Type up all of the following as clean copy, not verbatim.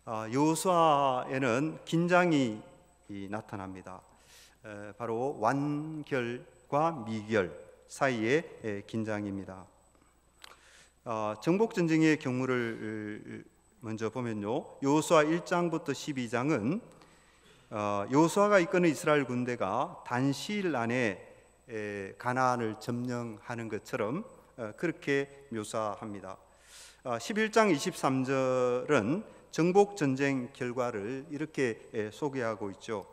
여호수아에는 긴장이 나타납니다. 바로 완결과 미결 사이의 긴장입니다. 정복전쟁의 경우를 먼저 보면요, 여호수아 1장부터 12장은 여호수아가 이끄는 이스라엘 군대가 단시일 안에 가나안을 점령하는 것처럼 그렇게 묘사합니다. 11장 23절은 정복전쟁 결과를 이렇게 소개하고 있죠.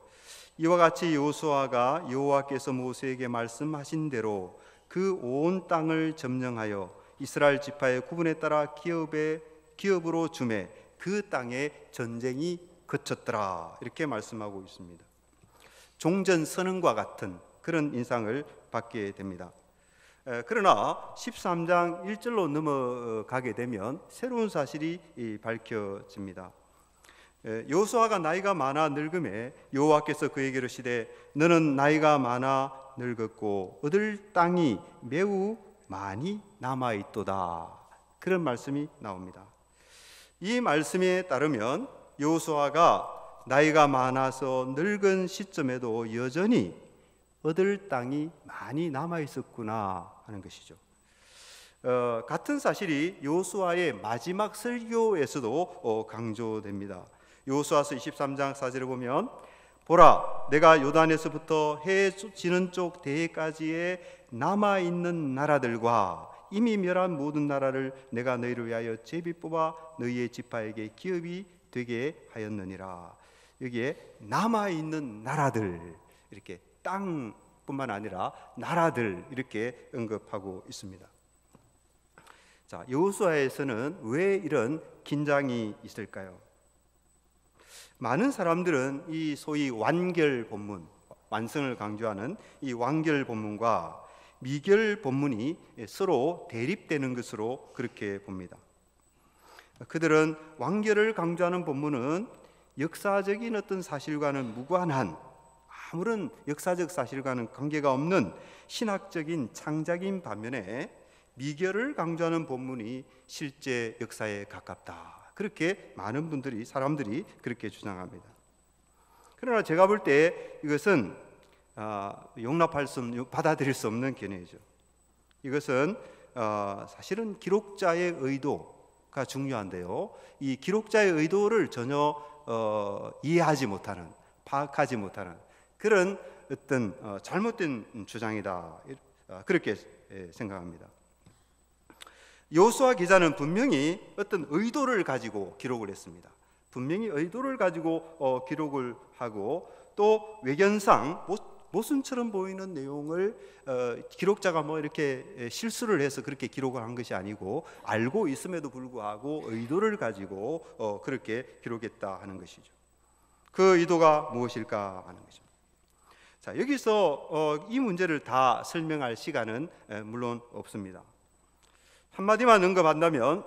이와 같이 여호수아가 여호와께서 모세에게 말씀하신 대로 그 온 땅을 점령하여 이스라엘 지파의 구분에 따라 기업으로 주매 그 땅에 전쟁이 그쳤더라, 이렇게 말씀하고 있습니다. 종전선언과 같은 그런 인상을 받게 됩니다. 그러나 13장 1절로 넘어가게 되면 새로운 사실이 밝혀집니다. 여호수아가 나이가 많아 늙음에 여호와께서 그에게 이르시되 너는 나이가 많아 늙었고 얻을 땅이 매우 많이 남아있도다, 그런 말씀이 나옵니다. 이 말씀에 따르면 여호수아가 나이가 많아서 늙은 시점에도 여전히 얻을 땅이 많이 남아있었구나 하는 것이죠. 같은 사실이 여호수아의 마지막 설교에서도 강조됩니다. 여호수아서 23장 4절에 보면 보라, 내가 요단에서부터 해 지는 쪽 대해까지의 남아있는 나라들과 이미 멸한 모든 나라를 내가 너희를 위하여 제비 뽑아 너희의 지파에게 기업이 되게 하였느니라. 여기에 남아있는 나라들, 이렇게 땅뿐만 아니라 나라들, 이렇게 언급하고 있습니다. 자, 여호수아에서는 왜 이런 긴장이 있을까요? 많은 사람들은 이 소위 완결 본문, 완성을 강조하는 이 완결 본문과 미결 본문이 서로 대립되는 것으로 그렇게 봅니다. 그들은 완결을 강조하는 본문은 역사적인 어떤 사실과는 무관한, 아무런 역사적 사실과는 관계가 없는 신학적인 창작인 반면에 미결을 강조하는 본문이 실제 역사에 가깝다, 그렇게 많은 사람들이 그렇게 주장합니다. 그러나 제가 볼 때 이것은 받아들일 수 없는 견해이죠. 이것은 사실은 기록자의 의도가 중요한데요, 이 기록자의 의도를 전혀 이해하지 못하는, 파악하지 못하는 그런 어떤 잘못된 주장이다, 그렇게 생각합니다. 여호수아 기자는 분명히 어떤 의도를 가지고 기록을 했습니다. 분명히 의도를 가지고 기록을 하고, 또 외견상 모순처럼 보이는 내용을 기록자가 이렇게 실수를 해서 그렇게 기록을 한 것이 아니고 알고 있음에도 불구하고 의도를 가지고 그렇게 기록했다 하는 것이죠. 그 의도가 무엇일까 하는 것입니다. 자, 여기서 이 문제를 다 설명할 시간은 물론 없습니다. 한마디만 언급한다면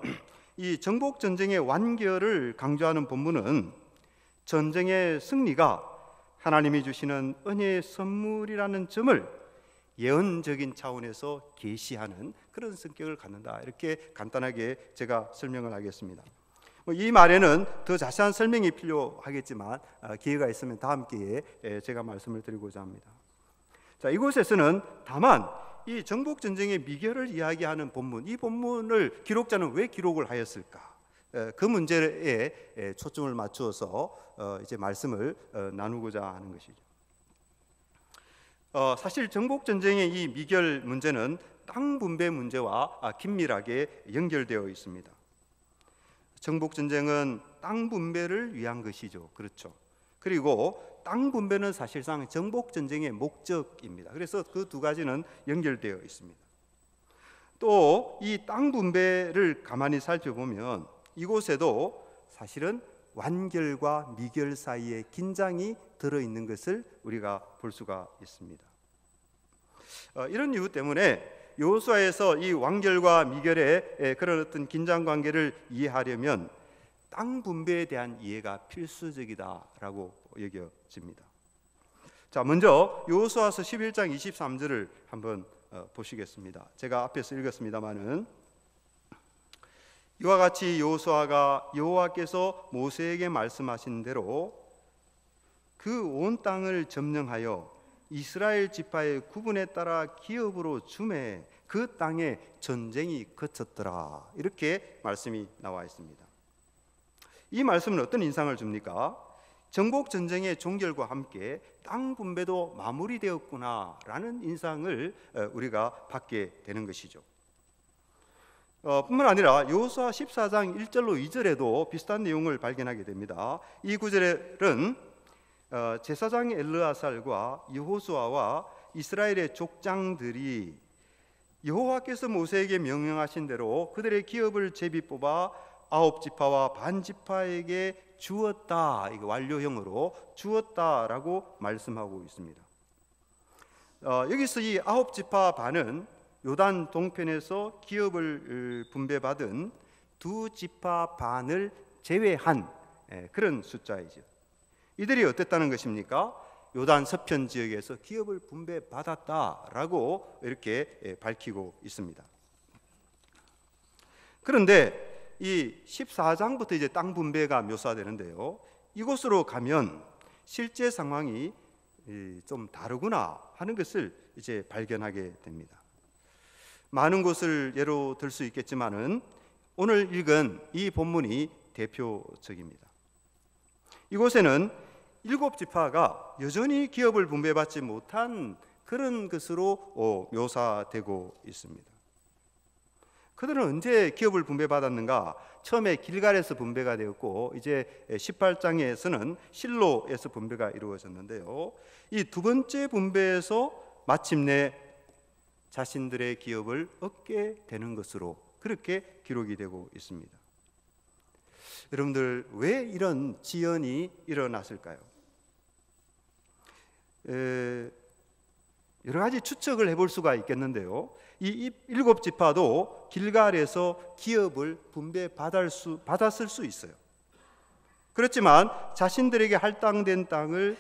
이 정복전쟁의 완결을 강조하는 본문은 전쟁의 승리가 하나님이 주시는 은혜의 선물이라는 점을 예언적인 차원에서 계시하는 그런 성격을 갖는다, 이렇게 간단하게 제가 설명을 하겠습니다. 이 말에는 더 자세한 설명이 필요하겠지만 기회가 있으면 다음 기회에 제가 말씀을 드리고자 합니다. 자, 이곳에서는 다만 이 정복전쟁의 미결을 이야기하는 본문, 이 본문을 기록자는 왜 기록을 하였을까? 그 문제에 초점을 맞추어서 이제 말씀을 나누고자 하는 것이죠. 사실 정복전쟁의 이 미결 문제는 땅 분배 문제와 긴밀하게 연결되어 있습니다. 정복전쟁은 땅 분배를 위한 것이죠. 그렇죠. 그리고 땅 분배는 사실상 정복전쟁의 목적입니다. 그래서 그 두 가지는 연결되어 있습니다. 또 이 땅 분배를 가만히 살펴보면 이곳에도 사실은 완결과 미결 사이에 긴장이 들어있는 것을 우리가 볼 수가 있습니다. 이런 이유 때문에 여호수아에서 이 완결과 미결의 그런 어떤 긴장 관계를 이해하려면 땅 분배에 대한 이해가 필수적이다라고 여겨집니다. 자, 먼저 여호수아서 11장 23절을 한번 보시겠습니다. 제가 앞에서 읽었습니다마는 이와 같이 여호수아가 여호와께서 모세에게 말씀하신 대로 그 온 땅을 점령하여 이스라엘 지파의 구분에 따라 기업으로 주매 그 땅에 전쟁이 그쳤더라. 이렇게 말씀이 나와 있습니다. 이 말씀은 어떤 인상을 줍니까? 정복 전쟁의 종결과 함께 땅 분배도 마무리되었구나라는 인상을 우리가 받게 되는 것이죠. 뿐만 아니라 여호수아 14장 1절로 2절에도 비슷한 내용을 발견하게 됩니다. 이 구절은 제사장 엘르아살과 여호수아와 이스라엘의 족장들이 여호와께서 모세에게 명령하신 대로 그들의 기업을 제비 뽑아 9지파와 반 지파에게 주었다. 이거 완료형으로 주었다라고 말씀하고 있습니다. 여기서 이 9지파 반은 요단 동편에서 기업을 분배받은 2지파 반을 제외한 그런 숫자이죠. 이들이 어땠다는 것입니까? 요단 서편 지역에서 기업을 분배받았다라고 이렇게 밝히고 있습니다. 그런데 이 14장부터 이제 땅 분배가 묘사되는데요. 이곳으로 가면 실제 상황이 좀 다르구나 하는 것을 이제 발견하게 됩니다. 많은 곳을 예로 들 수 있겠지만은 오늘 읽은 이 본문이 대표적입니다. 이곳에는 7지파가 여전히 기업을 분배받지 못한 그런 것으로 묘사되고 있습니다. 그들은 언제 기업을 분배받았는가? 처음에 길갈에서 분배가 되었고 이제 18장에서는 실로에서 분배가 이루어졌는데요. 이 두 번째 분배에서 마침내 자신들의 기업을 얻게 되는 것으로 그렇게 기록이 되고 있습니다. 여러분들, 왜 이런 지연이 일어났을까요? 여러 가지 추측을 해볼 수가 있겠는데요. 이 7지파도 길갈에서 기업을 분배받았을 수 있어요. 그렇지만 자신들에게 할당된 땅을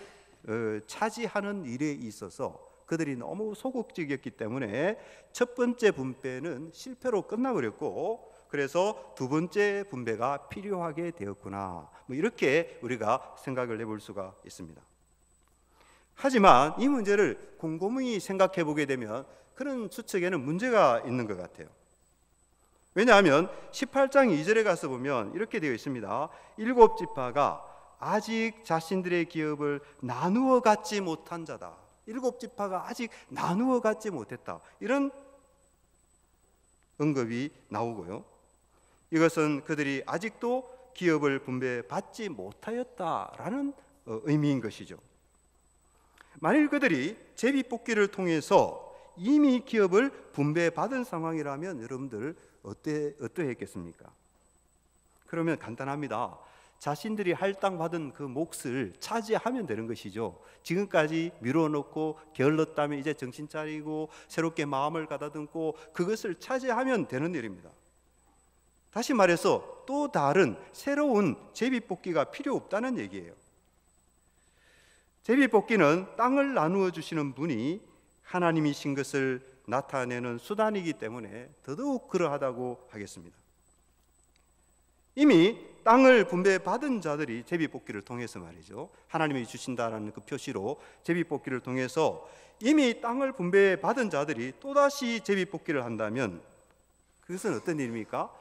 차지하는 일에 있어서 그들이 너무 소극적이었기 때문에 첫 번째 분배는 실패로 끝나버렸고, 그래서 두 번째 분배가 필요하게 되었구나, 이렇게 우리가 생각을 해볼 수가 있습니다. 하지만 이 문제를 곰곰이 생각해 보게 되면 그런 추측에는 문제가 있는 것 같아요. 왜냐하면 18장 2절에 가서 보면 이렇게 되어 있습니다. 7지파가 아직 자신들의 기업을 나누어 갖지 못한 자다. 7지파가 아직 나누어 갖지 못했다. 이런 언급이 나오고요. 이것은 그들이 아직도 기업을 분배받지 못하였다라는 의미인 것이죠. 만일 그들이 제비뽑기를 통해서 이미 기업을 분배받은 상황이라면 여러분들 어떠했겠습니까? 그러면 간단합니다. 자신들이 할당받은 그 몫을 차지하면 되는 것이죠. 지금까지 미뤄놓고 게을렀다면 이제 정신 차리고 새롭게 마음을 가다듬고 그것을 차지하면 되는 일입니다. 다시 말해서 또 다른 새로운 제비뽑기가 필요 없다는 얘기예요. 제비뽑기는 땅을 나누어 주시는 분이 하나님이신 것을 나타내는 수단이기 때문에 더더욱 그러하다고 하겠습니다. 이미 땅을 분배받은 자들이 제비뽑기를 통해서 말이죠, 하나님이 주신다라는 그 표시로 제비뽑기를 통해서 이미 땅을 분배받은 자들이 또다시 제비뽑기를 한다면 그것은 어떤 일입니까?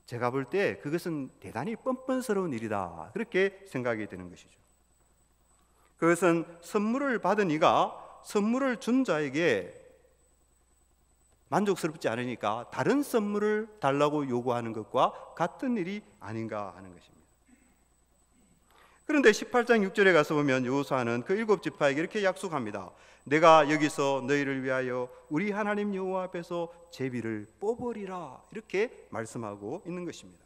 제가 볼 때 그것은 대단히 뻔뻔스러운 일이다, 그렇게 생각이 되는 것이죠. 그것은 선물을 받은 이가 선물을 준 자에게 만족스럽지 않으니까 다른 선물을 달라고 요구하는 것과 같은 일이 아닌가 하는 것입니다. 그런데 18장 6절에 가서 보면 여호수아는 그 7지파에게 이렇게 약속합니다. 내가 여기서 너희를 위하여 우리 하나님 여호와 앞에서 제비를 뽑으리라, 이렇게 말씀하고 있는 것입니다.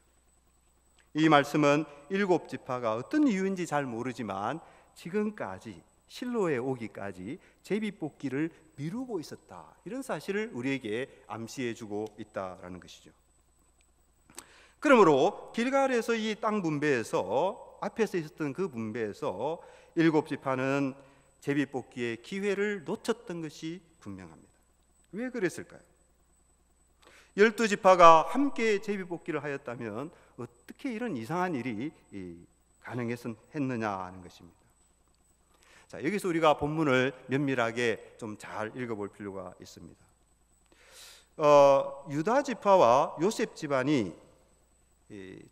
이 말씀은 7지파가 어떤 이유인지 잘 모르지만 지금까지 실로에 오기까지 제비뽑기를 미루고 있었다, 이런 사실을 우리에게 암시해주고 있다라는 것이죠. 그러므로 길갈에서 이 땅 분배에서 앞에서 있었던 그 분배에서 7지파는 제비뽑기의 기회를 놓쳤던 것이 분명합니다. 왜 그랬을까요? 12지파가 함께 제비뽑기를 하였다면 어떻게 이런 이상한 일이 가능했느냐 하는 것입니다. 자, 여기서 우리가 본문을 면밀하게 좀 잘 읽어볼 필요가 있습니다. 유다 지파와 요셉 집안이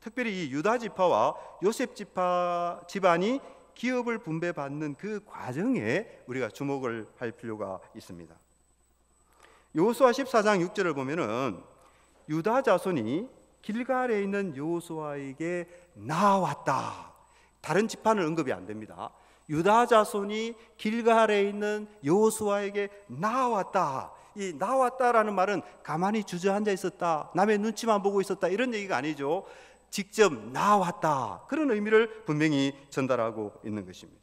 특별히 이 유다 지파와 요셉 지파 집안이 기업을 분배받는 그 과정에 우리가 주목을 할 필요가 있습니다. 여호수아 14장 6절을 보면은 유다 자손이 길갈에 있는 여호수아에게 나왔다. 다른 지파는 언급이 안 됩니다. 유다 자손이 길갈에 있는 여호수아에게 나왔다. 이 나왔다라는 말은 가만히 주저앉아 있었다, 남의 눈치만 보고 있었다, 이런 얘기가 아니죠. 직접 나왔다, 그런 의미를 분명히 전달하고 있는 것입니다.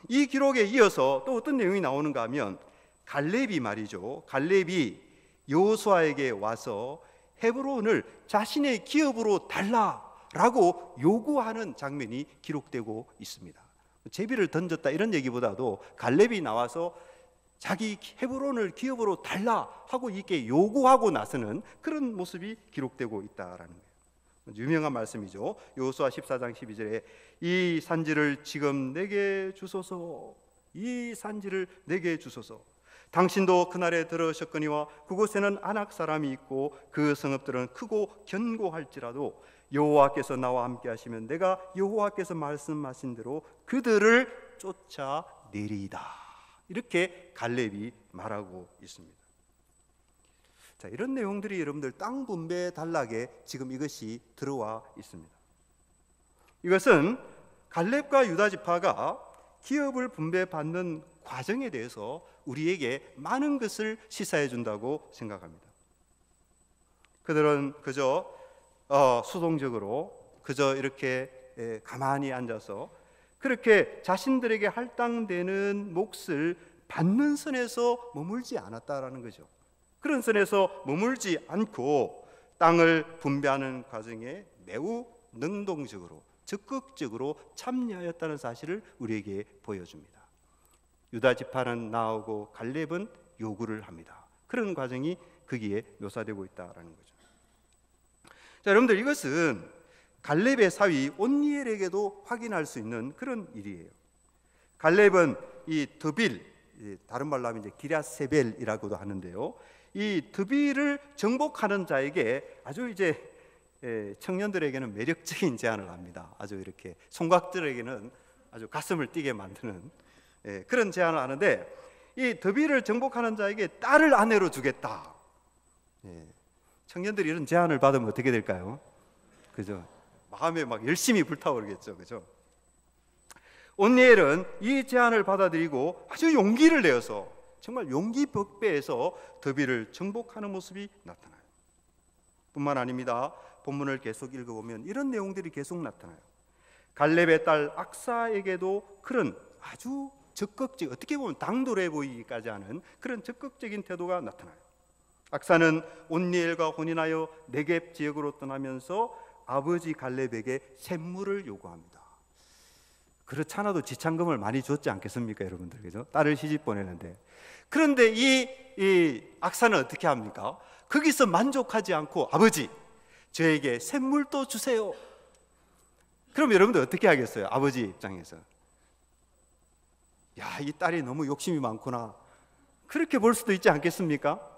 이 기록에 이어서 또 어떤 내용이 나오는가 하면 갈렙이 말이죠. 갈렙이 여호수아에게 와서 헤브론을 자신의 기업으로 달라라고 요구하는 장면이 기록되고 있습니다. 제비를 던졌다 이런 얘기보다도 갈렙이 나와서 자기 헤브론을 기업으로 달라 하고 이렇게 요구하고 나서는 그런 모습이 기록되고 있다라는 거예요. 유명한 말씀이죠. 여호수아 14장 12절에 이 산지를 지금 내게 주소서, 이 산지를 내게 주소서. 당신도 그날에 들으셨거니와 그곳에는 아낙 사람이 있고 그 성읍들은 크고 견고할지라도 여호와께서 나와 함께 하시면 내가 여호와께서 말씀하신 대로 그들을 쫓아내리이다. 이렇게 갈렙이 말하고 있습니다. 자, 이런 내용들이 여러분들 땅 분배 단락에 지금 이것이 들어와 있습니다. 이것은 갈렙과 유다 지파가 기업을 분배받는 과정에 대해서 우리에게 많은 것을 시사해 준다고 생각합니다. 그들은 그저 수동적으로 그저 이렇게 가만히 앉아서 그렇게 자신들에게 할당되는 몫을 받는 선에서 머물지 않았다라는 거죠. 그런 선에서 머물지 않고 땅을 분배하는 과정에 매우 능동적으로 적극적으로 참여하였다는 사실을 우리에게 보여줍니다. 유다 지파는 나오고 갈렙은 요구를 합니다. 그런 과정이 거기에 묘사되고 있다라는 거죠. 자, 여러분들, 이것은 갈렙의 사위 온니엘에게도 확인할 수 있는 그런 일이에요. 갈렙은 이 드빌, 다른 말로 하면 이제 기랴세벨이라고도 하는데요. 이 드빌을 정복하는 자에게 아주 이제 청년들에게는 매력적인 제안을 합니다. 아주 이렇게 총각들에게는 아주 가슴을 뛰게 만드는 그런 제안을 하는데, 이 드빌을 정복하는 자에게 딸을 아내로 주겠다. 청년들이 이런 제안을 받으면 어떻게 될까요? 그죠? 마음에 막 열심히 불타오르겠죠. 그죠? 온니엘은 이 제안을 받아들이고 아주 용기를 내어서 정말 용기 벅배에서 드빌을 정복하는 모습이 나타나요. 뿐만 아닙니다. 본문을 계속 읽어보면 이런 내용들이 계속 나타나요. 갈렙의 딸 악사에게도 그런 아주 적극적, 어떻게 보면 당돌해 보이기까지 하는 그런 적극적인 태도가 나타나요. 악사는 온니엘과 혼인하여 네겝 지역으로 떠나면서 아버지 갈렙에게 샘물을 요구합니다. 그렇지 않아도 지참금을 많이 줬지 않겠습니까, 여러분들? 그죠? 딸을 시집 보내는데. 그런데 이 악사는 어떻게 합니까? 거기서 만족하지 않고 아버지, 저에게 샘물도 주세요. 그럼 여러분들 어떻게 하겠어요? 아버지 입장에서. 야, 이 딸이 너무 욕심이 많구나. 그렇게 볼 수도 있지 않겠습니까?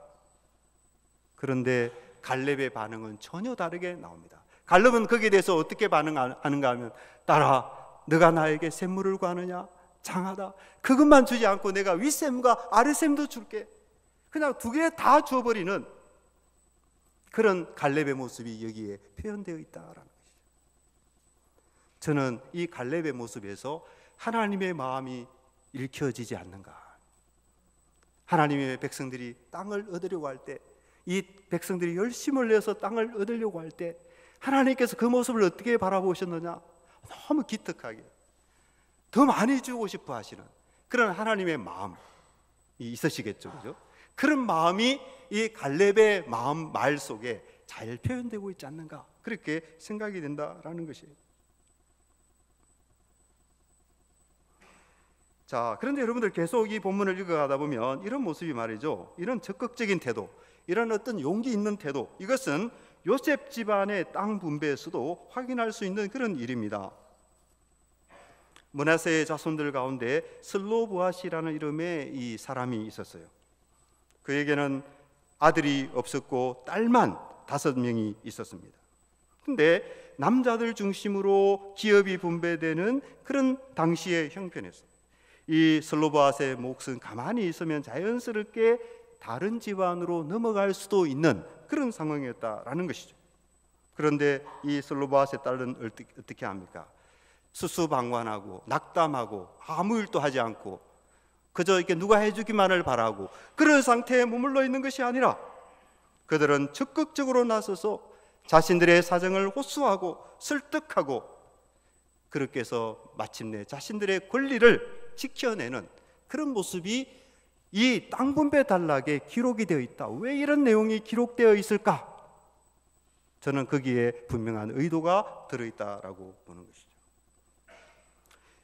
그런데 갈렙의 반응은 전혀 다르게 나옵니다. 갈렙은 거기에 대해서 어떻게 반응하는가 하면, 딸아, 너가 나에게 샘물을 구하느냐? 장하다. 그것만 주지 않고 내가 윗샘과 아랫샘도 줄게. 그냥 두 개 다 주어버리는 그런 갈렙의 모습이 여기에 표현되어 있다라는 것이죠. 저는 이 갈렙의 모습에서 하나님의 마음이 읽혀지지 않는가. 하나님의 백성들이 땅을 얻으려고 할 때, 이 백성들이 열심을 내서 땅을 얻으려고 할 때 하나님께서 그 모습을 어떻게 바라보셨느냐? 너무 기특하게 더 많이 주고 싶어 하시는 그런 하나님의 마음이 있으시겠죠. 그죠? 그런 마음이 이 갈렙의 마음, 말 속에 잘 표현되고 있지 않는가, 그렇게 생각이 된다라는 것이에요. 자, 그런데 여러분들 계속 이 본문을 읽어가다 보면 이런 모습이 말이죠, 이런 적극적인 태도, 이런 어떤 용기 있는 태도, 이것은 요셉 집안의 땅 분배에서도 확인할 수 있는 그런 일입니다. 므낫세의 자손들 가운데 슬로브앗이라는 이름의 이 사람이 있었어요. 그에게는 아들이 없었고 딸만 5명이 있었습니다. 근데 남자들 중심으로 기업이 분배되는 그런 당시의 형편에서 이 슬로브앗의 몫은 가만히 있으면 자연스럽게 다른 집안으로 넘어갈 수도 있는 그런 상황이었다라는 것이죠. 그런데 이 슬로브앗의 딸은 어떻게 합니까? 수수방관하고 낙담하고 아무 일도 하지 않고 그저 이렇게 누가 해주기만을 바라고 그런 상태에 머물러 있는 것이 아니라 그들은 적극적으로 나서서 자신들의 사정을 호소하고 설득하고 그렇게 해서 마침내 자신들의 권리를 지켜내는 그런 모습이 이 땅 분배 단락에 기록이 되어 있다. 왜 이런 내용이 기록되어 있을까? 저는 거기에 분명한 의도가 들어있다라고 보는 것이죠.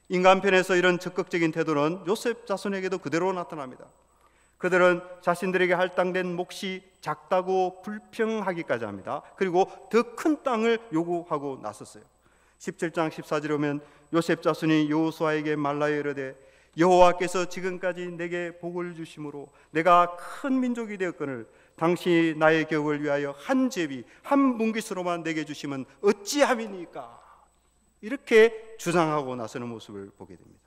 인간편에서 이런 적극적인 태도는 요셉 자손에게도 그대로 나타납니다. 그들은 자신들에게 할당된 몫이 작다고 불평하기까지 합니다. 그리고 더 큰 땅을 요구하고 나섰어요. 17장 14절에 보면 요셉 자손이 여호수아에게 말라여 이르되 여호와께서 지금까지 내게 복을 주심으로 내가 큰 민족이 되었거늘 당신이 나의 격을 위하여 한 제비 한 분깃으로만 내게 주시면 어찌함이니까, 이렇게 주장하고 나서는 모습을 보게 됩니다.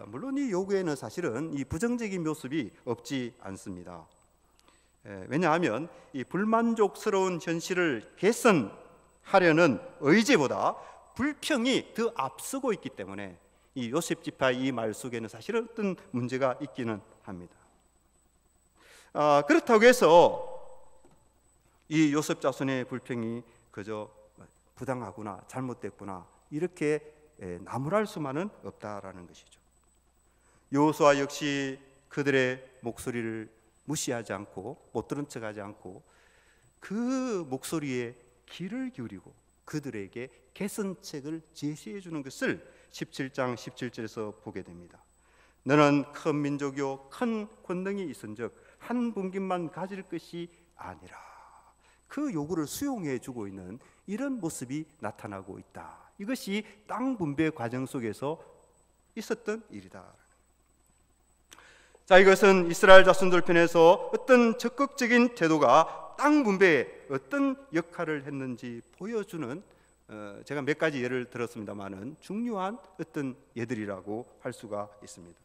물론 이 요구에는 사실은 이 부정적인 모습이 없지 않습니다. 왜냐하면 이 불만족스러운 현실을 개선하려는 의지보다 불평이 더 앞서고 있기 때문에 이 요셉 지파의 이 말 속에는 사실은 어떤 문제가 있기는 합니다. 그렇다고 해서 이 요셉 자손의 불평이 그저 부당하구나, 잘못됐구나, 이렇게 나무랄 수만은 없다라는 것이죠. 여호수아 역시 그들의 목소리를 무시하지 않고 못 들은 척하지 않고 그 목소리에 귀를 기울이고 그들에게 개선책을 제시해 주는 것을 17장 17절에서 보게 됩니다. 너는 큰 민족이요 큰 권능이 있은즉 한 분깃만 가질 것이 아니라, 그 요구를 수용해 주고 있는 이런 모습이 나타나고 있다. 이것이 땅 분배 과정 속에서 있었던 일이다. 자, 이것은 이스라엘 자손들 편에서 어떤 적극적인 태도가 땅 분배에 어떤 역할을 했는지 보여주는, 제가 몇 가지 예를 들었습니다만은 중요한 어떤 예들이라고 할 수가 있습니다.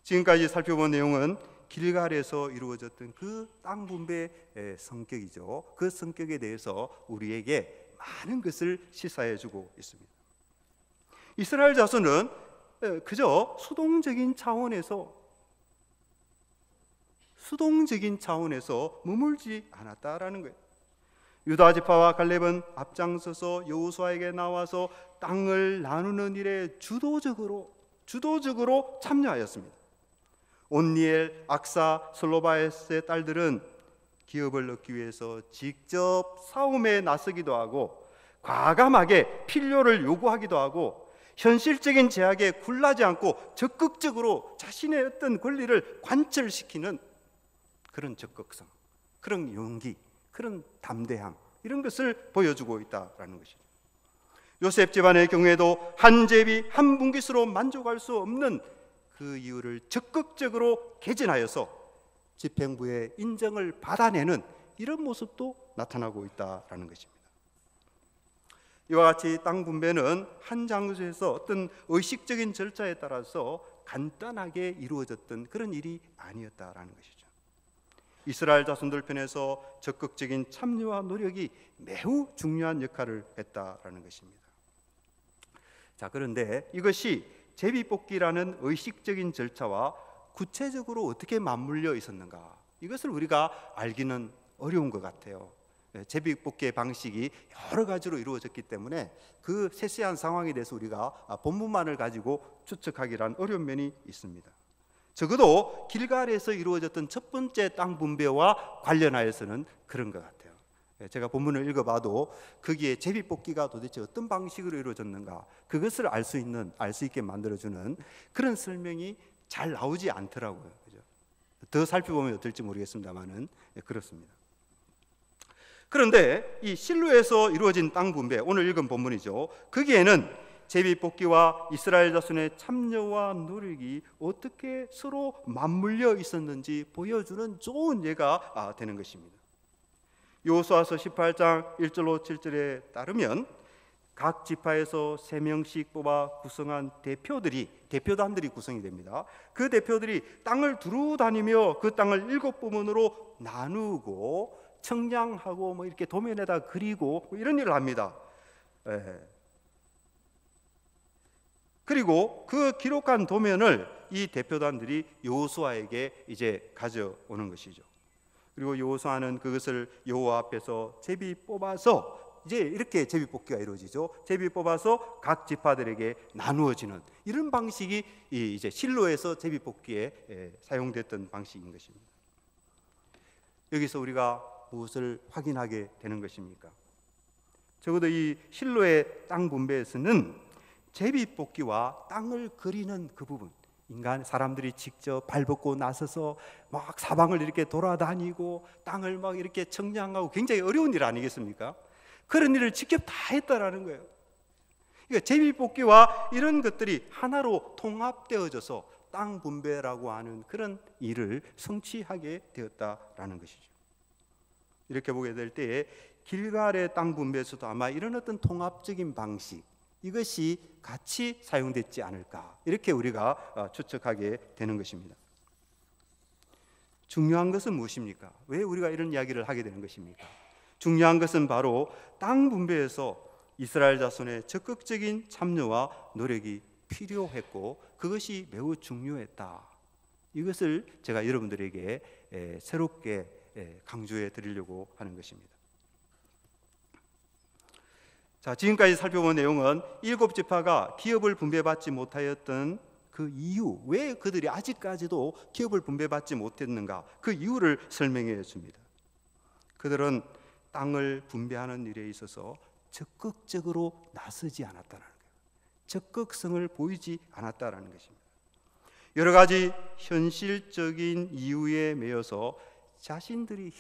지금까지 살펴본 내용은 길갈에서 이루어졌던 그 땅 분배의 성격이죠. 그 성격에 대해서 우리에게 많은 것을 시사해 주고 있습니다. 이스라엘 자손은 그저 수동적인 차원에서 머물지 않았다라는 거예요. 유다 지파와 갈렙은 앞장서서 여호수아에게 나와서 땅을 나누는 일에 주도적으로 참여하였습니다. 온니엘, 악사, 슬로바에스의 딸들은 기업을 얻기 위해서 직접 싸움에 나서기도 하고 과감하게 필요를 요구하기도 하고 현실적인 제약에 굴하지 않고 적극적으로 자신의 어떤 권리를 관철시키는 그런 적극성, 그런 용기, 그런 담대함, 이런 것을 보여주고 있다라는 것이죠. 요셉 집안의 경우에도 한 제비 한 분깃으로 만족할 수 없는 그 이유를 적극적으로 개진하여서 집행부의 인정을 받아내는 이런 모습도 나타나고 있다라는 것입니다. 이와 같이 땅 분배는 한 장소에서 어떤 의식적인 절차에 따라서 간단하게 이루어졌던 그런 일이 아니었다라는 것이죠. 이스라엘 자손들 편에서 적극적인 참여와 노력이 매우 중요한 역할을 했다라는 것입니다. 자, 그런데 이것이 제비뽑기라는 의식적인 절차와 구체적으로 어떻게 맞물려 있었는가, 이것을 우리가 알기는 어려운 것 같아요. 제비뽑기의 방식이 여러 가지로 이루어졌기 때문에 그 세세한 상황에 대해서 우리가 본문만을 가지고 추측하기란 어려운 면이 있습니다. 적어도 길갈에서 이루어졌던 첫 번째 땅 분배와 관련하여서는 그런 것 같아요. 제가 본문을 읽어봐도 거기에 제비뽑기가 도대체 어떤 방식으로 이루어졌는가 그것을 알 수 있게 만들어주는 그런 설명이 잘 나오지 않더라고요. 그죠? 더 살펴보면 어떨지 모르겠습니다만은 그렇습니다. 그런데 이 실로에서 이루어진 땅 분배, 오늘 읽은 본문이죠. 거기에는 제비뽑기와 이스라엘 자손의 참여와 노력이 어떻게 서로 맞물려 있었는지 보여주는 좋은 예가 되는 것입니다. 여호수아서 18장 1절로 7절에 따르면 각 지파에서 3명씩 뽑아 구성한 대표단들이 구성이 됩니다. 그 대표들이 땅을 두루 다니며 그 땅을 7부문으로 나누고 청량하고 이렇게 도면에다 그리고 이런 일을 합니다. 그리고 그 기록한 도면을 이 대표단들이 여호수아에게 이제 가져오는 것이죠. 그리고 여호수아는 그것을 여호와 앞에서 제비 뽑아서 이제 이렇게 제비 뽑기가 이루어지죠. 제비 뽑아서 각 지파들에게 나누어지는 이런 방식이 이제 실로에서 제비 뽑기에 사용됐던 방식인 것입니다. 여기서 우리가 무엇을 확인하게 되는 것입니까? 적어도 이 실로의 땅 분배에서는 제비 뽑기와 땅을 그리는 그 부분, 사람들이 직접 발벗고 나서서 막 사방을 이렇게 돌아다니고 땅을 막 이렇게 청량하고 굉장히 어려운 일 아니겠습니까? 그런 일을 직접 다 했다라는 거예요. 그러니까 제비뽑기와 이런 것들이 하나로 통합되어져서 땅 분배라고 하는 그런 일을 성취하게 되었다라는 것이죠. 이렇게 보게 될 때에 길갈의 땅 분배에서도 아마 이런 어떤 통합적인 방식, 이것이 같이 사용됐지 않을까, 이렇게 우리가 추측하게 되는 것입니다. 중요한 것은 무엇입니까? 왜 우리가 이런 이야기를 하게 되는 것입니까? 중요한 것은 바로 땅 분배에서 이스라엘 자손의 적극적인 참여와 노력이 필요했고 그것이 매우 중요했다. 이것을 제가 여러분들에게 새롭게 강조해 드리려고 하는 것입니다. 자, 지금까지 살펴본 내용은 7지파가 기업을 분배받지 못하였던 그 이유, 왜 그들이 아직까지도 기업을 분배받지 못했는가, 그 이유를 설명해 줍니다. 그들은 땅을 분배하는 일에 있어서 적극적으로 나서지 않았다는 거예요. 적극성을 보이지 않았다는 것입니다. 여러 가지 현실적인 이유에 매여서 자신들이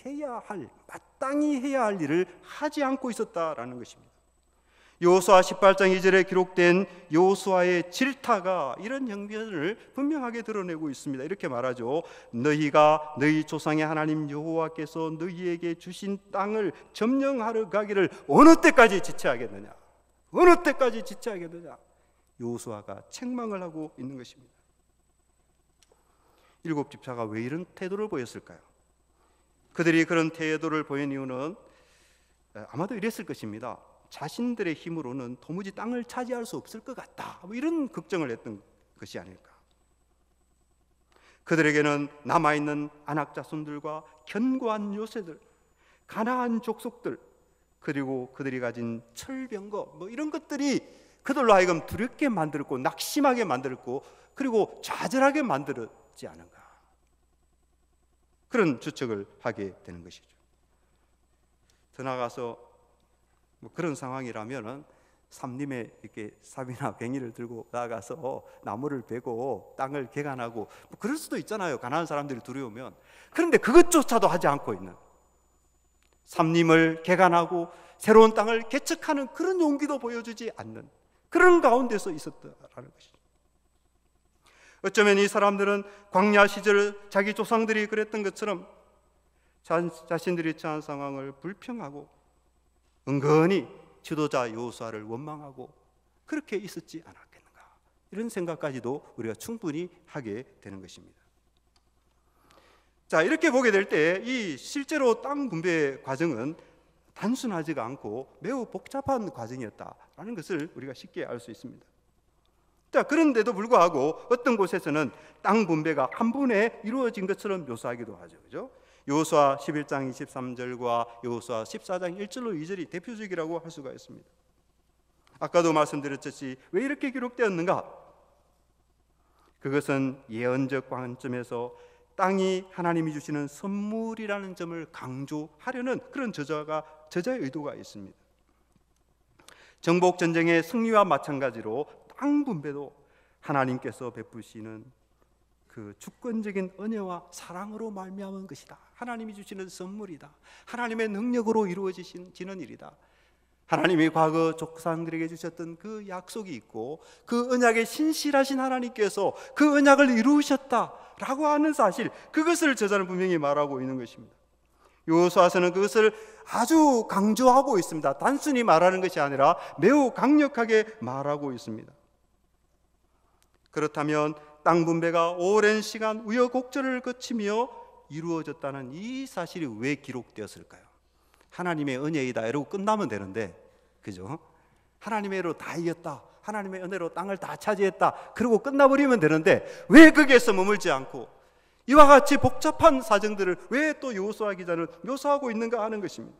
마땅히 해야 할 일을 하지 않고 있었다라는 것입니다. 여호수아 18장 2절에 기록된 여호수아의 질타가 이런 형편을 분명하게 드러내고 있습니다. 이렇게 말하죠. 너희가 너희 조상의 하나님 여호와께서 너희에게 주신 땅을 점령하러 가기를 어느 때까지 지체하겠느냐? 어느 때까지 지체하겠느냐? 여호수아가 책망을 하고 있는 것입니다. 7지파가 왜 이런 태도를 보였을까요? 그들이 그런 태도를 보인 이유는 아마도 이랬을 것입니다. 자신들의 힘으로는 도무지 땅을 차지할 수 없을 것 같다, 이런 걱정을 했던 것이 아닐까. 그들에게는 남아있는 안악자손들과 견고한 요새들, 가나안 족속들, 그리고 그들이 가진 철병거 이런 것들이 그들로 하여금 두렵게 만들었고 낙심하게 만들었고 그리고 좌절하게 만들었지 않은가, 그런 추측을 하게 되는 것이죠. 더 나아가서 그런 상황이라면은 삼림에 이렇게 삽이나 괭이를 들고 나가서 나무를 베고 땅을 개간하고 그럴 수도 있잖아요. 가난한 사람들이 두려우면. 그런데 그것조차도 하지 않고 있는, 삼림을 개간하고 새로운 땅을 개척하는 그런 용기도 보여주지 않는 그런 가운데서 있었다라는 것이죠. 어쩌면 이 사람들은 광야 시절 자기 조상들이 그랬던 것처럼 자신들이 처한 상황을 불평하고 은근히 지도자 여호수아를 원망하고 그렇게 있었지 않았겠는가, 이런 생각까지도 우리가 충분히 하게 되는 것입니다. 자, 이렇게 보게 될 때 이 실제로 땅 분배 과정은 단순하지가 않고 매우 복잡한 과정이었다라는 것을 우리가 쉽게 알 수 있습니다. 자, 그런데도 불구하고 어떤 곳에서는 땅 분배가 한 번에 이루어진 것처럼 묘사하기도 하죠. 그죠? 여호수아 11장 23절과 여호수아 14장 1절로 2절이 대표적이라고 할 수가 있습니다. 아까도 말씀드렸듯이 왜 이렇게 기록되었는가? 그것은 예언적 관점에서 땅이 하나님이 주시는 선물이라는 점을 강조하려는 그런 저자의 의도가 있습니다. 정복 전쟁의 승리와 마찬가지로 땅 분배도 하나님께서 베푸시는 그 주권적인 은혜와 사랑으로 말미암은 것이다. 하나님이 주시는 선물이다. 하나님의 능력으로 이루어지는 일이다. 하나님이 과거 조상들에게 주셨던 그 약속이 있고 그 언약에 신실하신 하나님께서 그 언약을 이루셨다라고 하는 사실, 그것을 저자는 분명히 말하고 있는 것입니다. 여호수아서는 그것을 아주 강조하고 있습니다. 단순히 말하는 것이 아니라 매우 강력하게 말하고 있습니다. 그렇다면 땅 분배가 오랜 시간 우여곡절을 거치며 이루어졌다는 이 사실이 왜 기록되었을까요? 하나님의 은혜이다 이러고 끝나면 되는데, 그죠? 하나님의 은혜로 다 이겼다, 하나님의 은혜로 땅을 다 차지했다, 그러고 끝나버리면 되는데 왜 거기에서 머물지 않고 이와 같이 복잡한 사정들을 왜 또 여호수아 기자는 묘사하고 있는가 하는 것입니다.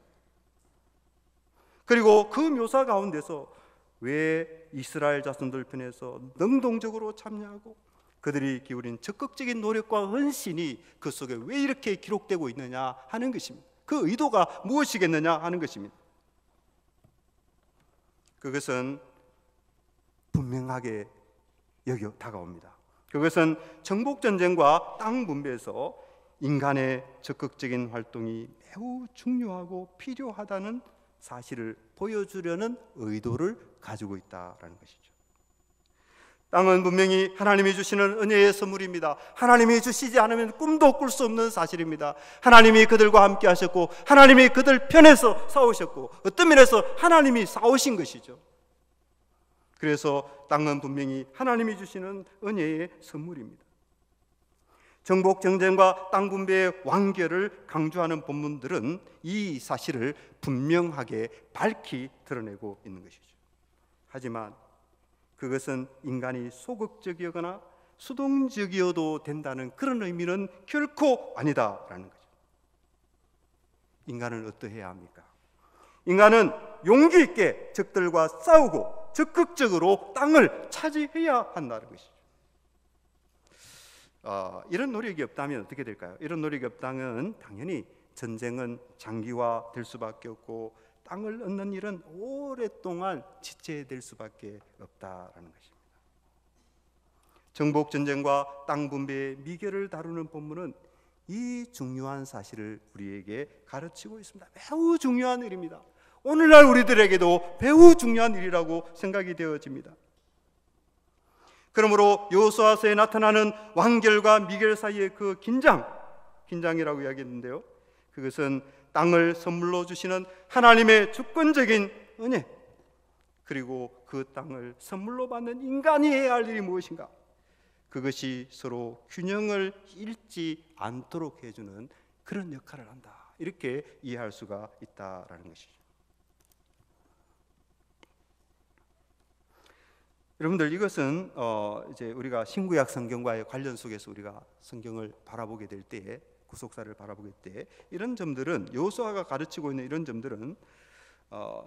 그리고 그 묘사 가운데서 왜 이스라엘 자손들 편에서 능동적으로 참여하고 그들이 기울인 적극적인 노력과 헌신이 그 속에 왜 이렇게 기록되고 있느냐 하는 것입니다. 그 의도가 무엇이겠느냐 하는 것입니다. 그것은 분명하게 다가옵니다. 그것은 정복전쟁과 땅 분배에서 인간의 적극적인 활동이 매우 중요하고 필요하다는 사실을 보여주려는 의도를 가지고 있다는 것이죠. 땅은 분명히 하나님이 주시는 은혜의 선물입니다. 하나님이 주시지 않으면 꿈도 꿀 수 없는 사실입니다. 하나님이 그들과 함께 하셨고 하나님이 그들 편에서 싸우셨고 어떤 면에서 하나님이 싸우신 것이죠. 그래서 땅은 분명히 하나님이 주시는 은혜의 선물입니다. 정복 전쟁과 땅 분배의 완결을 강조하는 본문들은 이 사실을 분명하게 밝히 드러내고 있는 것이죠. 하지만 그것은 인간이 소극적이거나 수동적이어도 된다는 그런 의미는 결코 아니다라는 거죠. 인간은 어떠해야 합니까? 인간은 용기 있게 적들과 싸우고 적극적으로 땅을 차지해야 한다는 것이죠. 이런 노력이 없다면 어떻게 될까요? 이런 노력이 없다면 당연히 전쟁은 장기화될 수밖에 없고 땅을 얻는 일은 오랫동안 지체될 수밖에 없다라는 것입니다. 정복 전쟁과 땅 분배의 미결을 다루는 본문은 이 중요한 사실을 우리에게 가르치고 있습니다. 매우 중요한 일입니다. 오늘날 우리들에게도 매우 중요한 일이라고 생각이 되어집니다. 그러므로 여호수아서에 나타나는 완결과 미결 사이의 그 긴장이라고 이야기했는데요, 그것은 땅을 선물로 주시는 하나님의 주권적인 은혜, 그리고 그 땅을 선물로 받는 인간이 해야 할 일이 무엇인가, 그것이 서로 균형을 잃지 않도록 해주는 그런 역할을 한다, 이렇게 이해할 수가 있다라는 것이죠. 여러분들, 이것은 이제 우리가 신구약 성경과의 관련 속에서 우리가 성경을 바라보게 될 때에, 구속사를 바라보게 될 때, 이런 점들은, 여호수아가 가르치고 있는 이런 점들은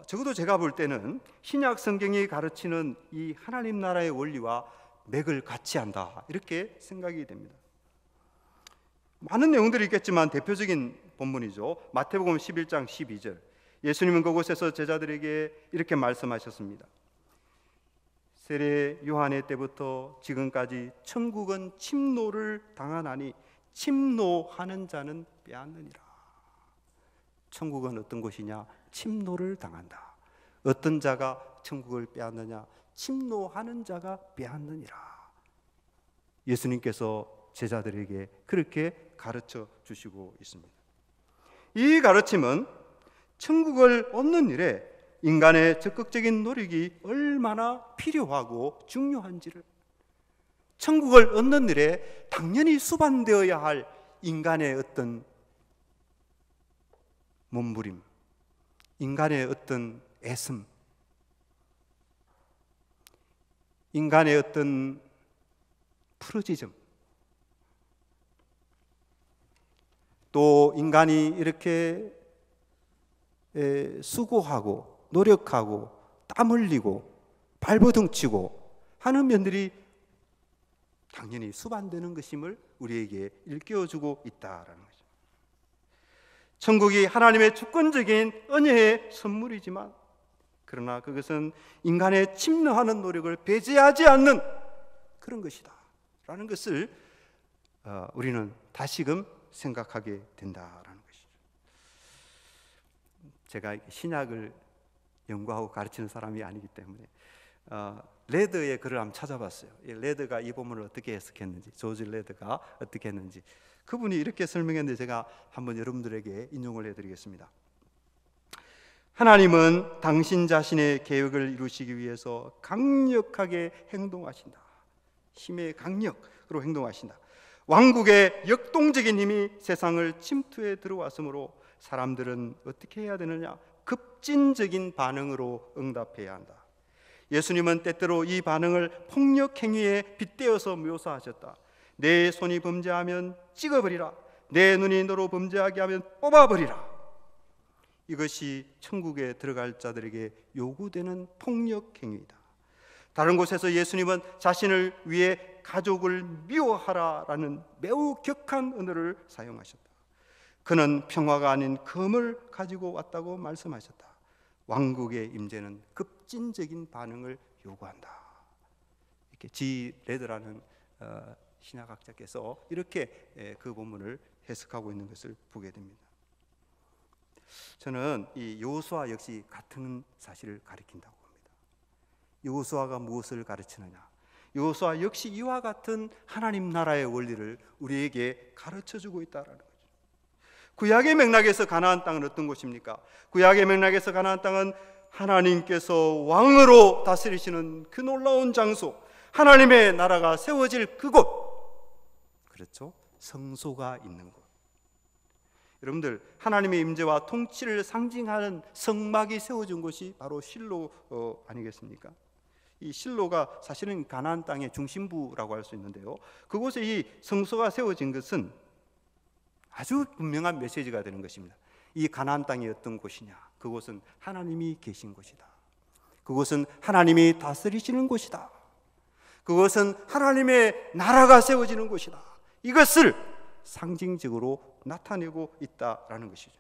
적어도 제가 볼 때는 신약 성경이 가르치는 이 하나님 나라의 원리와 맥을 같이 한다, 이렇게 생각이 됩니다. 많은 내용들이 있겠지만 대표적인 본문이죠. 마태복음 11장 12절. 예수님은 그곳에서 제자들에게 이렇게 말씀하셨습니다. 세례 요한의 때부터 지금까지 천국은 침노를 당하나니 침노하는 자는 빼앗느니라. 천국은 어떤 곳이냐? 침노를 당한다. 어떤 자가 천국을 빼앗느냐? 침노하는 자가 빼앗느니라. 예수님께서 제자들에게 그렇게 가르쳐 주시고 있습니다. 이 가르침은 천국을 얻는 일에 인간의 적극적인 노력이 얼마나 필요하고 중요한지를, 천국을 얻는 일에 당연히 수반되어야 할 인간의 어떤 몸부림, 인간의 어떤 애씀, 인간의 어떤 프로지즘, 또 인간이 이렇게 수고하고 노력하고 땀 흘리고 발버둥치고 하는 면들이 당연히 수반되는 것임을 우리에게 일깨워주고 있다라는 거죠. 천국이 하나님의 주권적인 은혜의 선물이지만, 그러나 그것은 인간의 침노하는 노력을 배제하지 않는 그런 것이다 라는 것을 우리는 다시금 생각하게 된다라는 것이죠. 제가 신약을 연구하고 가르치는 사람이 아니기 때문에 레드의 글을 한번 찾아봤어요. 레드가 이 본문을 어떻게 해석했는지, 조지 레드가 어떻게 했는지. 그분이 이렇게 설명했는데 제가 한번 여러분들에게 인용을 해드리겠습니다. 하나님은 당신 자신의 계획을 이루시기 위해서 강력하게 행동하신다. 힘의 강력으로 행동하신다. 왕국의 역동적인 힘이 세상을 침투해 들어왔으므로 사람들은 어떻게 해야 되느냐? 급진적인 반응으로 응답해야 한다. 예수님은 때때로 이 반응을 폭력 행위에 빗대어서 묘사하셨다. 내 손이 범죄하면 찍어버리라. 내 눈이 너로 범죄하게 하면 뽑아버리라. 이것이 천국에 들어갈 자들에게 요구되는 폭력 행위이다. 다른 곳에서 예수님은 자신을 위해 가족을 미워하라라는 매우 격한 언어를 사용하셨다. 그는 평화가 아닌 검을 가지고 왔다고 말씀하셨다. 왕국의 임재는 급진적인 반응을 요구한다. 이렇게 지 레드라는 신학학자께서 이렇게 그 본문을 해석하고 있는 것을 보게 됩니다. 저는 이 여호수아 역시 같은 사실을 가리킨다고 봅니다. 여호수아가 무엇을 가르치느냐? 여호수아 역시 이와 같은 하나님 나라의 원리를 우리에게 가르쳐주고 있다라는 거죠. 구약의 맥락에서 가나안 땅은 어떤 곳입니까? 구약의 맥락에서 가나안 땅은 하나님께서 왕으로 다스리시는 그 놀라운 장소, 하나님의 나라가 세워질 그곳, 그렇죠? 성소가 있는 곳. 여러분들, 하나님의 임재와 통치를 상징하는 성막이 세워진 곳이 바로 실로 아니겠습니까? 이 실로가 사실은 가나안 땅의 중심부라고 할 수 있는데요, 그곳에 이 성소가 세워진 것은 아주 분명한 메시지가 되는 것입니다. 이 가나안 땅이 어떤 곳이냐? 그곳은 하나님이 계신 곳이다. 그곳은 하나님이 다스리시는 곳이다. 그것은 하나님의 나라가 세워지는 곳이다. 이것을 상징적으로 나타내고 있다라는 것이죠.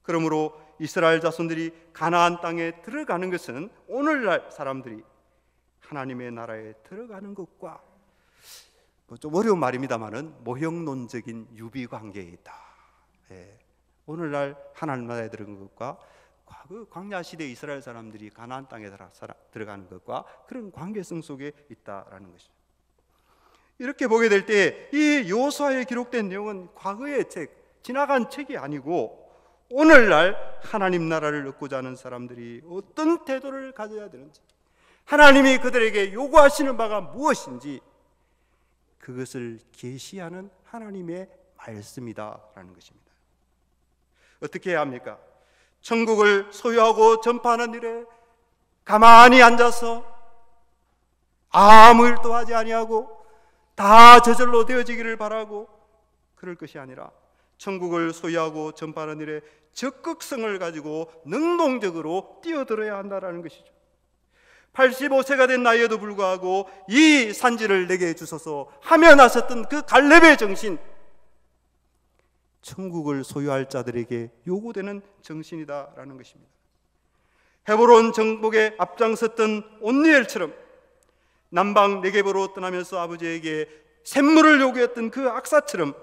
그러므로 이스라엘 자손들이 가나안 땅에 들어가는 것은 오늘날 사람들이 하나님의 나라에 들어가는 것과 좀 어려운 말입니다만은 모형론적인 유비 관계에 있다. 오늘날 하나님 나라에 들어간 것과 과거 광야 시대 이스라엘 사람들이 가나안 땅에 들어가는 것과 그런 관계성 속에 있다라는 것이죠. 이렇게 보게 될 때 이 여호수아에 기록된 내용은 과거의 책, 지나간 책이 아니고 오늘날 하나님 나라를 얻고자 하는 사람들이 어떤 태도를 가져야 되는지, 하나님이 그들에게 요구하시는 바가 무엇인지 그것을 계시하는 하나님의 말씀이다라는 것입니다. 어떻게 해야 합니까? 천국을 소유하고 전파하는 일에 가만히 앉아서 아무 일도 하지 아니하고 다 저절로 되어지기를 바라고 그럴 것이 아니라 천국을 소유하고 전파하는 일에 적극성을 가지고 능동적으로 뛰어들어야 한다는 것이죠. 85세가 된 나이에도 불구하고 이 산지를 내게 주소서 하며 나섰던 그 갈렙의 정신, 천국을 소유할 자들에게 요구되는 정신이다라는 것입니다. 헤브론 정복에 앞장섰던 온니엘처럼 남방 네게보로 떠나면서 아버지에게 샘물을 요구했던 그 악사처럼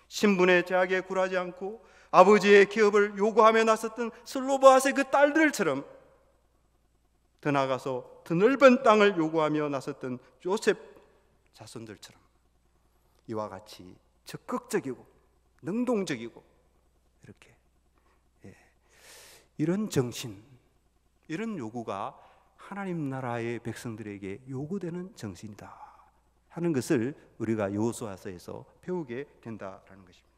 신분의 제약에 굴하지 않고 아버지의 기업을 요구하며 나섰던 슬로보앗의 그 딸들처럼 더 나아가서 더 넓은 땅을 요구하며 나섰던 요셉 자손들처럼 이와 같이 적극적이고 능동적이고 이렇게 이런 정신, 이런 요구가 하나님 나라의 백성들에게 요구되는 정신이다 하는 것을 우리가 여호수아서에서 배우게 된다라는 것입니다.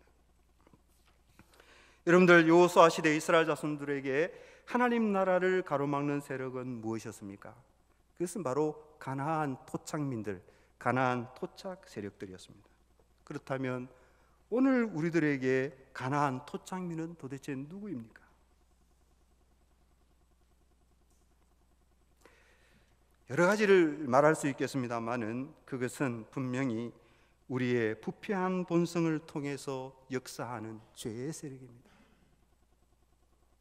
여러분들, 여호수아 시대 이스라엘 자손들에게 하나님 나라를 가로막는 세력은 무엇이었습니까? 그것은 바로 가나안 토착민들, 가나안 토착 세력들이었습니다. 그렇다면 오늘 우리들에게 가나안 토착민은 도대체 누구입니까? 여러 가지를 말할 수 있겠습니다만은 그것은 분명히 우리의 부패한 본성을 통해서 역사하는 죄의 세력입니다.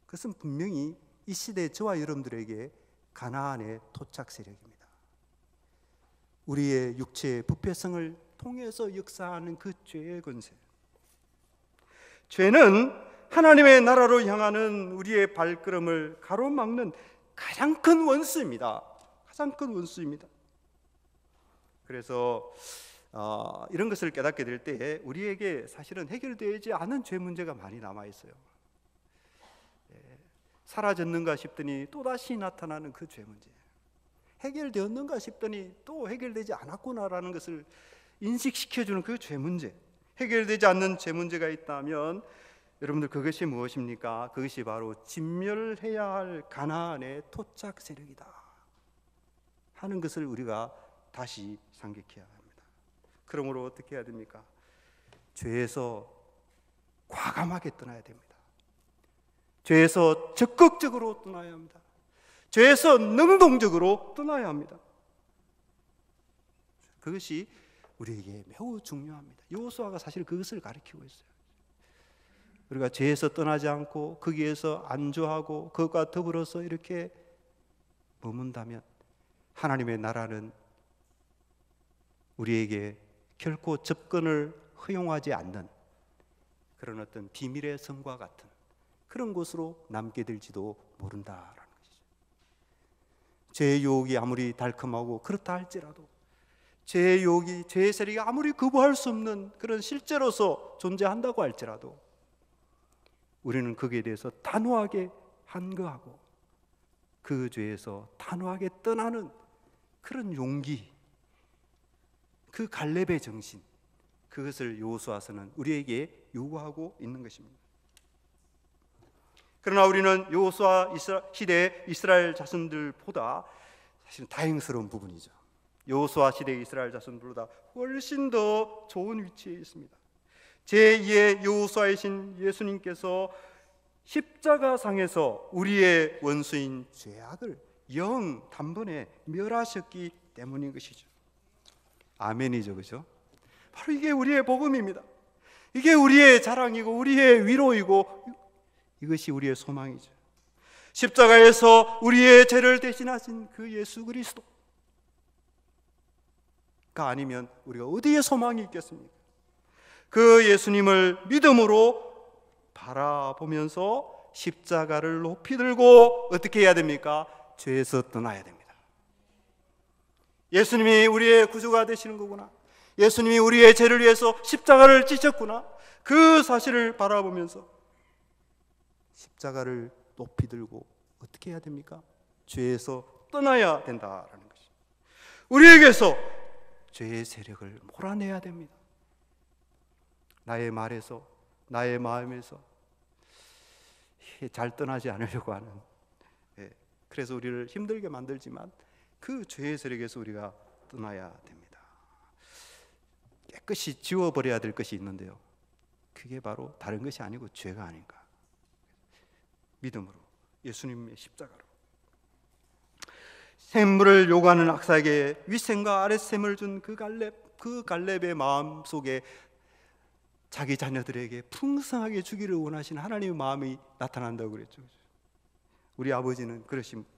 그것은 분명히 이 시대 저와 여러분들에게 가나안의 토착 세력입니다. 우리의 육체의 부패성을 통해서 역사하는 그 죄의 권세. 죄는 하나님의 나라로 향하는 우리의 발걸음을 가로막는 가장 큰 원수입니다. 가장 큰 원수입니다. 그래서 이런 것을 깨닫게 될 때 우리에게 사실은 해결되지 않은 죄 문제가 많이 남아 있어요. 사라졌는가 싶더니 또다시 나타나는 그 죄 문제, 해결되었는가 싶더니 또 해결되지 않았구나라는 것을 인식시켜주는 그 죄 문제, 해결되지 않는 죄 문제가 있다면 여러분들 그것이 무엇입니까? 그것이 바로 진멸해야 할 가나안의 토착 세력이다 하는 것을 우리가 다시 상기해야 합니다. 그러므로 어떻게 해야 됩니까? 죄에서 과감하게 떠나야 됩니다. 죄에서 적극적으로 떠나야 합니다. 죄에서 능동적으로 떠나야 합니다. 그것이 우리에게 매우 중요합니다. 여호수아가 사실 그것을 가르치고 있어요. 우리가 죄에서 떠나지 않고 거기에서 안주하고 그것과 더불어서 이렇게 머문다면 하나님의 나라는 우리에게 결코 접근을 허용하지 않는 그런 어떤 비밀의 성과 같은 그런 곳으로 남게 될지도 모른다라는 것이죠. 죄의 유혹이 아무리 달콤하고 그렇다 할지라도, 죄의 유혹이, 죄의 세력이 아무리 거부할 수 없는 그런 실제로서 존재한다고 할지라도 우리는 거기에 대해서 단호하게 한거하고 그 죄에서 단호하게 떠나는 그런 용기, 그 갈렙의 정신, 그것을 여호수아서는 우리에게 요구하고 있는 것입니다. 그러나 우리는 여호수아 시대 이스라엘 자손들보다 사실은 다행스러운 부분이죠. 여호수아 시대 이스라엘 자손들보다 훨씬 더 좋은 위치에 있습니다. 제2의 여호수아이신 예수님께서 십자가상에서 우리의 원수인 죄악을 영 단번에 멸하셨기 때문인 것이죠. 아멘이죠, 그죠? 바로 이게 우리의 복음입니다. 이게 우리의 자랑이고 우리의 위로이고 이것이 우리의 소망이죠. 십자가에서 우리의 죄를 대신하신 그 예수 그리스도가 아니면 우리가 어디에 소망이 있겠습니까? 그 예수님을 믿음으로 바라보면서 십자가를 높이 들고 어떻게 해야 됩니까? 죄에서 떠나야 됩니다. 예수님이 우리의 구주가 되시는 거구나, 예수님이 우리의 죄를 위해서 십자가를 지셨구나, 그 사실을 바라보면서 십자가를 높이 들고 어떻게 해야 됩니까? 죄에서 떠나야 된다라는 것입니다. 우리에게서 죄의 세력을 몰아내야 됩니다. 나의 말에서, 나의 마음에서 잘 떠나지 않으려고 하는, 그래서 우리를 힘들게 만들지만 그 죄의 세력에서 우리가 떠나야 됩니다. 깨끗이 지워버려야 될 것이 있는데요, 그게 바로 다른 것이 아니고 죄가 아닌가. 믿음으로, 예수님의 십자가로. 샘물을 요구하는 악사에게 윗샘과 아랫샘을 준 그 갈렙의 마음 속에 자기 자녀들에게 풍성하게 주기를 원하시는 하나님의 마음이 나타난다고 그랬죠. 우리 아버지는 그러십니다.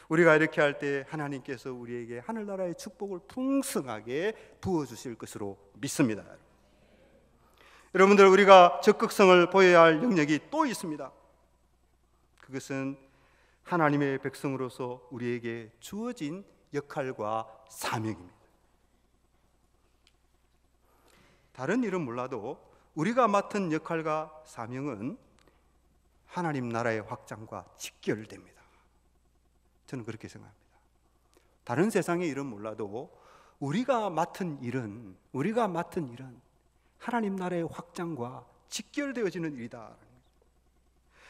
우리가 이렇게 할 때 하나님께서 우리에게 하늘나라의 축복을 풍성하게 부어주실 것으로 믿습니다. 여러분들, 우리가 적극성을 보여야 할 영역이 또 있습니다. 그것은 하나님의 백성으로서 우리에게 주어진 역할과 사명입니다. 다른 일은 몰라도 우리가 맡은 역할과 사명은 하나님 나라의 확장과 직결됩니다. 저는 그렇게 생각합니다. 다른 세상의 일은 몰라도 우리가 맡은 일은 하나님 나라의 확장과 직결되어지는 일이다.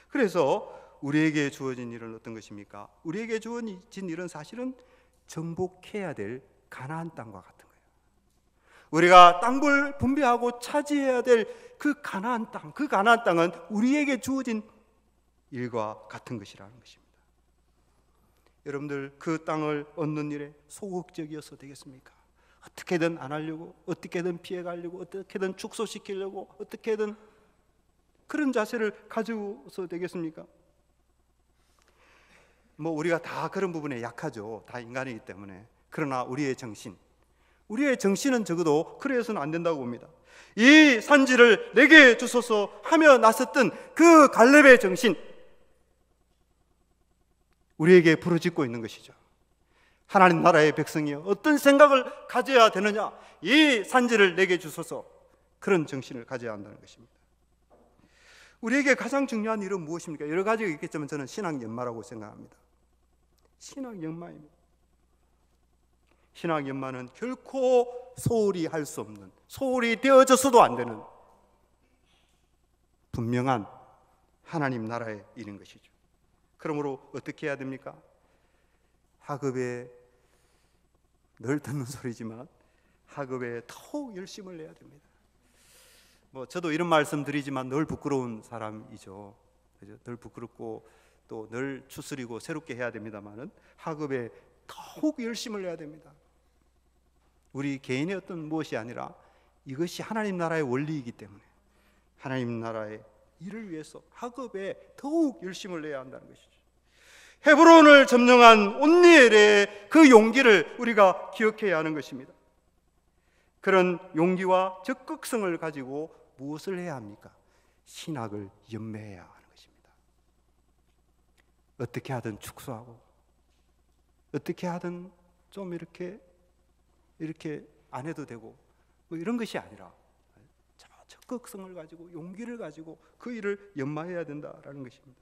그래서 우리에게 주어진 일은 어떤 것입니까? 우리에게 주어진 일은 사실은 정복해야 될 가나안 땅과 같은 거예요. 우리가 땅을 분배하고 차지해야 될 그 가나안 땅, 그 가나안 땅은 우리에게 주어진 일과 같은 것이라는 것입니다. 여러분들 그 땅을 얻는 일에 소극적이어서 되겠습니까? 어떻게든 안 하려고, 어떻게든 피해가려고, 어떻게든 축소시키려고, 어떻게든 그런 자세를 가지고서 되겠습니까? 뭐 우리가 다 그런 부분에 약하죠. 다 인간이기 때문에. 그러나 우리의 정신은 적어도 그래서는 안 된다고 봅니다. 이 산지를 내게 주소서 하며 나섰던 그 갈렙의 정신, 우리에게 부르짖고 있는 것이죠. 하나님 나라의 백성이여, 어떤 생각을 가져야 되느냐? 이 산지를 내게 주소서. 그런 정신을 가져야 한다는 것입니다. 우리에게 가장 중요한 일은 무엇입니까? 여러 가지가 있겠지만 저는 신앙 연마라고 생각합니다. 신앙 연마입니다. 신앙 연마는 결코 소홀히 할 수 없는, 소홀히 되어져서도 안 되는 분명한 하나님 나라에 이른 것이죠. 그러므로 어떻게 해야 됩니까? 학업에, 늘 듣는 소리지만 학업에 더욱 열심을 내야 됩니다. 뭐 저도 이런 말씀 드리지만 늘 부끄러운 사람이죠. 그죠? 늘 부끄럽고 또 늘 추스리고 새롭게 해야 됩니다만은 학업에 더욱 열심을 내야 됩니다. 우리 개인의 어떤 무엇이 아니라 이것이 하나님 나라의 원리이기 때문에 하나님 나라의 일을 위해서 학업에 더욱 열심을 내야 한다는 것이죠. 헤브론을 점령한 온니엘의 그 용기를 우리가 기억해야 하는 것입니다. 그런 용기와 적극성을 가지고 무엇을 해야 합니까? 신학을 연매해야 하는 것입니다. 어떻게 하든 축소하고, 어떻게 하든 좀 이렇게 안 해도 되고, 뭐 이런 것이 아니라 적극성을 가지고 용기를 가지고 그 일을 연마해야 된다라는 것입니다.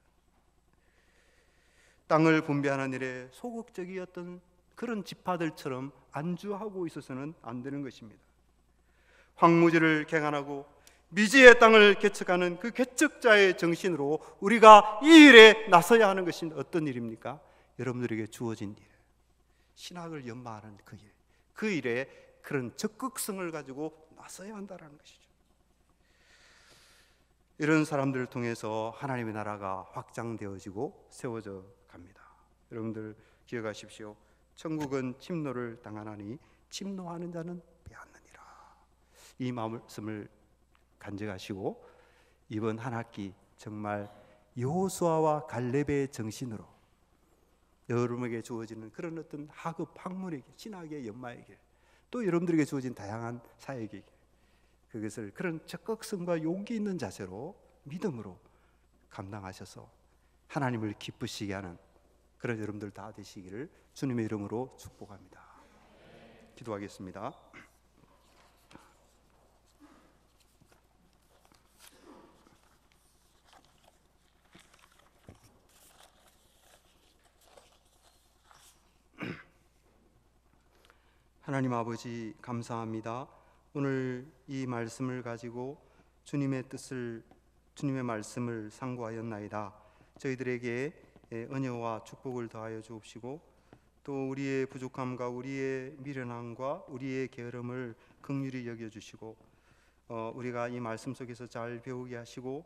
땅을 분배하는 일에 소극적이었던 그런 지파들처럼 안주하고 있어서는 안 되는 것입니다. 황무지를 개간하고 미지의 땅을 개척하는 그 개척자의 정신으로 우리가 이 일에 나서야 하는 것입니다. 어떤 일입니까? 여러분들에게 주어진 일, 신학을 연마하는 그 일, 그 일에 그런 적극성을 가지고 나서야 한다는 것이죠. 이런 사람들을 통해서 하나님의 나라가 확장되어지고 세워져 갑니다. 여러분들 기억하십시오. 천국은 침노를 당하나니 침노하는 자는 빼앗느니라. 이 말씀을 간직하시고 이번 한 학기 정말 여호수아와 갈렙의 정신으로 여러분에게 주어지는 그런 어떤 학업 학문의 길, 신학의 연마의 길, 또 여러분들에게 주어진 다양한 사역의 길, 그것을 그런 적극성과 용기 있는 자세로 믿음으로 감당하셔서 하나님을 기쁘시게 하는 그런 여러분들 다 되시기를 주님의 이름으로 축복합니다. 기도하겠습니다. 하나님 아버지 감사합니다. 오늘 이 말씀을 가지고 주님의 뜻을, 주님의 말씀을 상고하였나이다. 저희들에게 은혜와 축복을 더하여 주옵시고 또 우리의 부족함과 우리의 미련함과 우리의 게으름을 긍휼히 여겨주시고 우리가 이 말씀 속에서 잘 배우게 하시고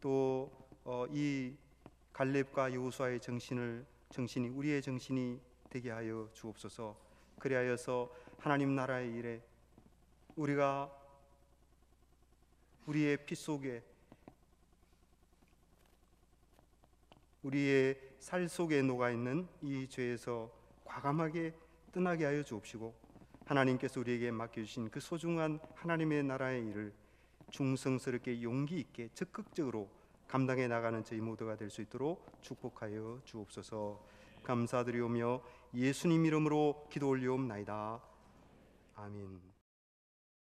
또 이 갈렙과 여호수아의 정신이 우리의 정신이 되게 하여 주옵소서. 그리하여서 하나님 나라의 일에 우리가 우리의 피 속에, 우리의 살 속에 녹아있는 이 죄에서 과감하게 떠나게 하여 주옵시고 하나님께서 우리에게 맡겨주신 그 소중한 하나님의 나라의 일을 충성스럽게 용기 있게 적극적으로 감당해 나가는 저희 모두가 될 수 있도록 축복하여 주옵소서. 감사드리오며 예수님 이름으로 기도 올리옵나이다. 아멘.